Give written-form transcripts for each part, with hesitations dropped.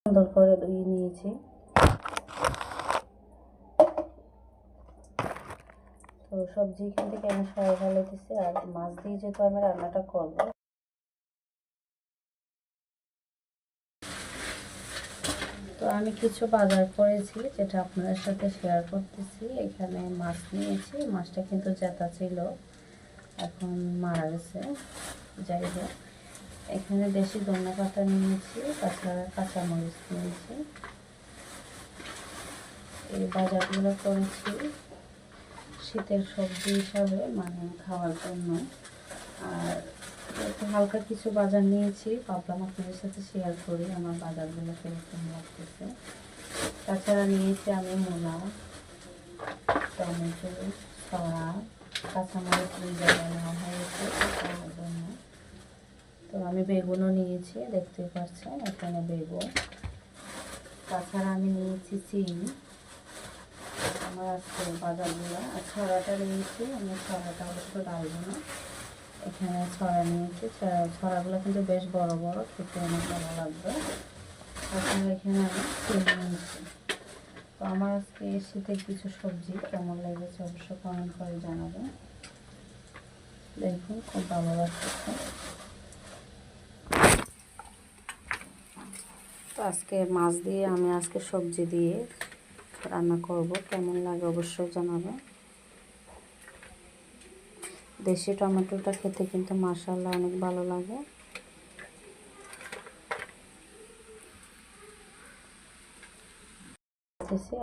সুন্দর করে ধুয়ে নিয়েছি। তো সবজি এখান থেকে আমি সবাই ভালো দিচ্ছি, আর মাছ দিয়ে যেহেতু আমি রান্নাটা করবো, তো আমি কিছু বাজার করেছি যেটা আপনাদের সাথে শেয়ার করতেছি। এখানে মাছ নিয়েছি, মাছটা কিন্তু জেতা ছিল, এখন মারা গেছে। যাই হোক, এখানে দেশি ধনেপাতা নিয়েছি, তাছাড়া কাঁচামরিচ নিয়েছি। এই বাজারগুলো করেছি শীতের সবজি হিসাবে, মানে খাওয়ার জন্য। আর একটু হালকা কিছু বাজার নিয়েছি, ভাবলাম আপনাদের সাথে শেয়ার করি আমার বাজারগুলো কিরকম লাগতেছে। তাছাড়া নিয়েছি আমি মূলা, টমেটো, ছড়া, কাঁচামরিচ দুই জায়গায় নেওয়া হয়েছে খাওয়ার জন্য। তো আমি বেগুনও নিয়েছি, দেখতেই পাচ্ছেন এখানে বেগুন। তাছাড়া আমি নিয়েছি চিনি। আমার আজকে বাজারগুলো, আর ছড়াটা নিয়েছি, আমি ছড়াটা অবশ্য ডালবো না। এখানে ছড়া নিয়েছি, ছড়াগুলো কিন্তু বেশ বড় বড়, খেতে অনেক ভালো লাগবে। তাছাড়া এখানে আমি চিনি নিয়েছি। তো আমার আজকে শীতের কিছু সবজি কেমন লেগেছে অবশ্য কমেন্ট করে জানাবেন। দেখুন খুব ভালো লাগতেছে। তো আজকে মাছ দিয়ে আমি আজকে সবজি দিয়ে রান্না করব, কেমন লাগে অবশ্যই জানাবেন। দেশি টমেটোটা খেতে কিন্তু মাশাআল্লাহ অনেক ভালো লাগে।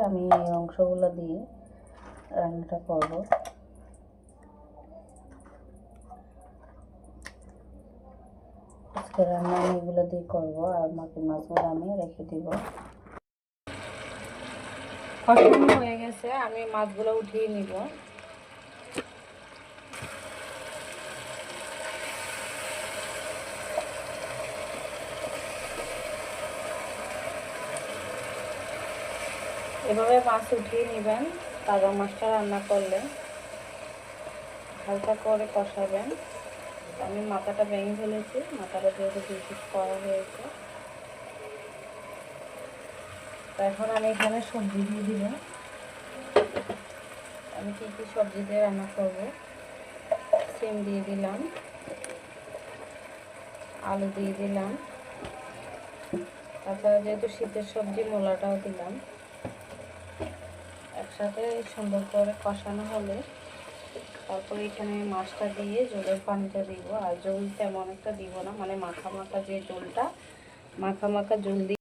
আমি এই অংশগুলো দিয়ে রান্নাটা করব। আজকে রান্না আমি এগুলো দিয়ে করবো, আর বাকি মাছগুলো আমি রেখে দিব। কষানো হয়ে গেছে, আমি মাছগুলো উঠিয়ে নিব। এভাবে মাছ উঠিয়ে নেবেন, তাজা মাছটা রান্না করলে হালকা করে কষাবেন। আমি মাথাটা ভেঙে ফেলেছি, মাথাটা যেহেতু পিস করা হয়েছে। তো এখন আমি এখানে সবজি দিয়ে দিব। আমি কী কী সবজি দিয়ে রান্না করব, সিম দিয়ে দিলাম, আলু দিয়ে দিলাম, তাছাড়া যেহেতু শীতের সবজি মূলাটাও দিলাম। একসাথে সুন্দর করে কষানো হলে তারপরে এখানে মাছটা দিয়ে জলের পানিটা দিব। আর জল তেমন একটা দিব না, মানে মাখা মাখা যে জলটা, মাখা মাখা জল দিয়ে